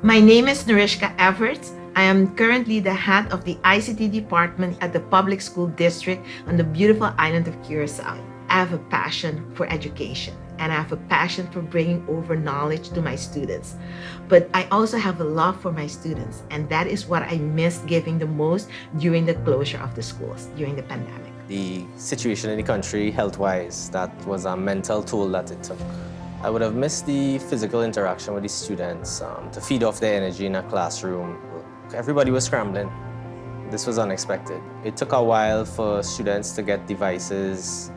My name is Narishka Everts. I am currently the head of the ICT department at the public school district on the beautiful island of Curacao. I have a passion for education and I have a passion for bringing over knowledge to my students. But I also have a love for my students, and that is what I missed giving the most during the closure of the schools during the pandemic. The situation in the country, health-wise, that was a mental toll that it took. I would have missed the physical interaction with the students, to feed off their energy in a classroom. Everybody was scrambling. This was unexpected. It took a while for students to get devices,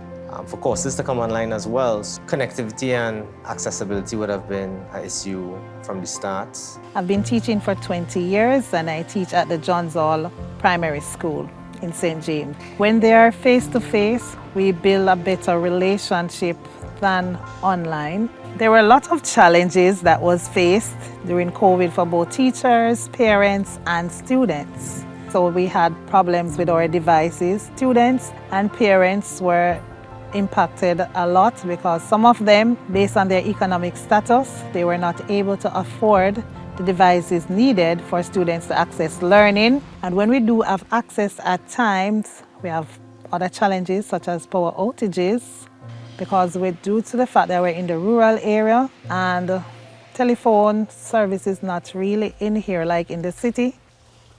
for courses to come online as well. So connectivity and accessibility would have been an issue from the start. I've been teaching for 20 years and I teach at the Johns Hall Primary School in St. James. When they are face-to-face, we build a better relationship than online. There were a lot of challenges that was faced during COVID for both teachers, parents, and students. So we had problems with our devices. Students and parents were impacted a lot because some of them, based on their economic status, they were not able to afford the devices needed for students to access learning. And when we do have access at times, we have other challenges such as power outages, because due to the fact that we're in the rural area and telephone service is not really in here like in the city.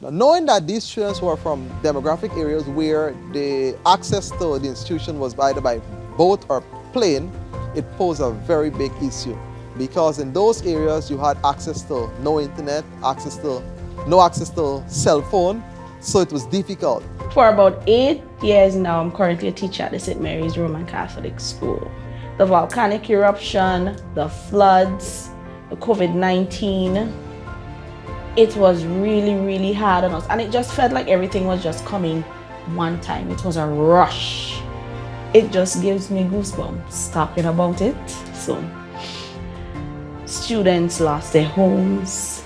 Now, knowing that these students were from demographic areas where the access to the institution was either by boat or plane, it posed a very big issue. Because in those areas you had access to no internet, no access to cell phone, so it was difficult. For about 8 years now, I'm currently a teacher at the St. Mary's Roman Catholic School. The volcanic eruption, the floods, the COVID-19, it was really, really hard on us. And it just felt like everything was just coming one time. It was a rush. It just gives me goosebumps talking about it. So, students lost their homes,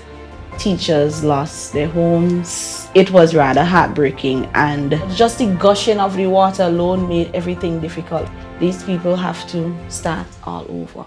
teachers lost their homes. It was rather heartbreaking, and just the gushing of the water alone made everything difficult. These people have to start all over.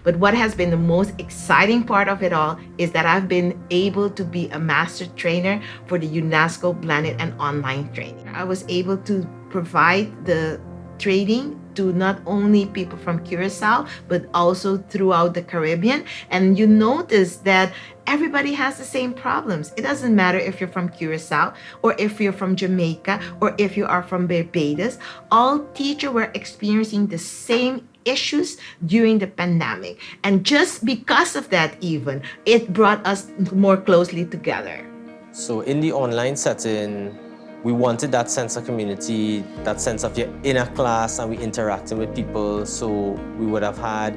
But what has been the most exciting part of it all is that I've been able to be a master trainer for the UNESCO blended and online training. I was able to provide the training to not only people from Curacao, but also throughout the Caribbean. And you notice that everybody has the same problems. It doesn't matter if you're from Curacao or if you're from Jamaica or if you are from Barbados. All teachers were experiencing the same issues during the pandemic. And just because of that even, it brought us more closely together. So in the online setting, we wanted that sense of community, that sense of you're in a class and we interacting with people. So we would have had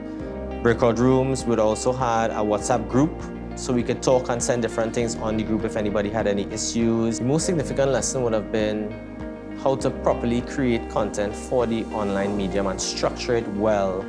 breakout rooms. We would also had a WhatsApp group so we could talk and send different things on the group if anybody had any issues. The most significant lesson would have been how to properly create content for the online medium and structure it well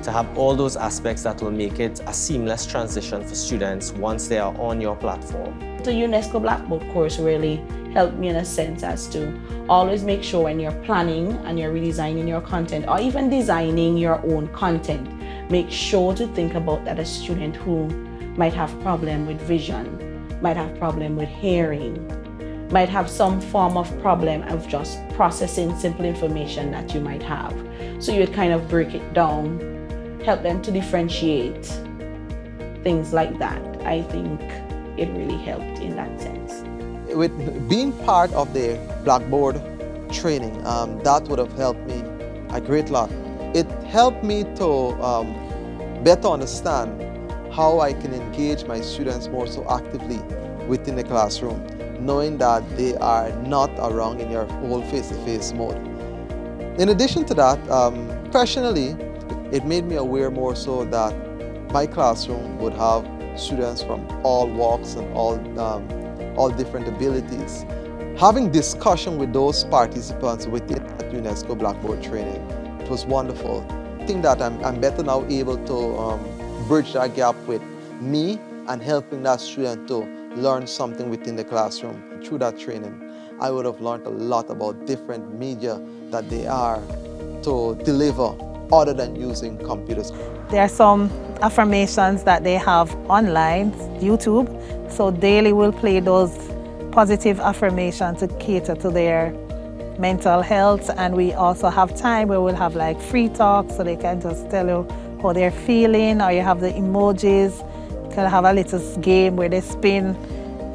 to have all those aspects that will make it a seamless transition for students once they are on your platform. The UNESCO Blackboard course really helped me in a sense as to always make sure when you're planning and you're redesigning your content or even designing your own content, make sure to think about that a student who might have problem with vision, might have problem with hearing, might have some form of problem of just processing simple information that you might have. So you would kind of break it down, help them to differentiate, things like that. I think it really helped in that sense. With being part of the Blackboard training, that would have helped me a great lot. It helped me to better understand how I can engage my students more so actively within the classroom, knowing that they are not around in your whole face-to-face mode. In addition to that, professionally, it made me aware more so that my classroom would have students from all walks and all different abilities. Having discussion with those participants within that UNESCO Blackboard training, it was wonderful. I think that I'm better now able to bridge that gap with me and helping that student to learn something within the classroom. Through that training, I would have learned a lot about different media that they are to deliver other than using computers. There are some affirmations that they have online, YouTube. So daily we'll play those positive affirmations to cater to their mental health. And we also have time where we'll have like free talk, so they can just tell you how they're feeling, or you have the emojis. You can have a little game where they spin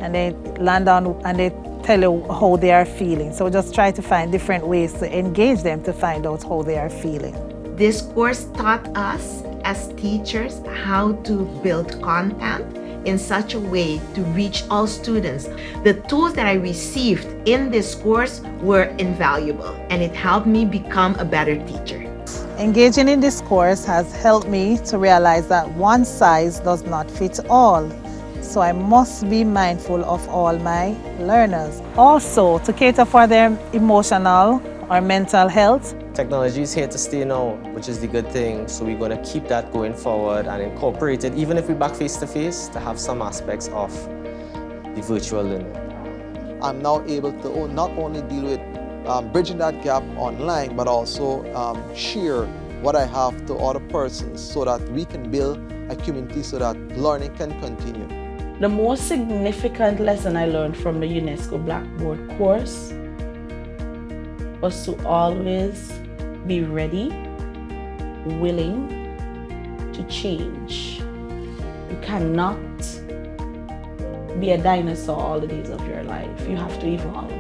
and they land on and they tell you how they are feeling. So just try to find different ways to engage them to find out how they are feeling. This course taught us as teachers how to build content in such a way to reach all students. The tools that I received in this course were invaluable, and it helped me become a better teacher. Engaging in this course has helped me to realize that one size does not fit all. So I must be mindful of all my learners. Also, to cater for their emotional or mental health. Technology is here to stay now, which is the good thing. So we're going to keep that going forward and incorporate it, even if we're back face-to-face, to have some aspects of the virtual learning. I'm now able to not only deal with bridging that gap online, but also share what I have to other persons so that we can build a community so that learning can continue. The most significant lesson I learned from the UNESCO Blackboard course was to always be ready, willing to change. You cannot be a dinosaur all the days of your life. You have to evolve.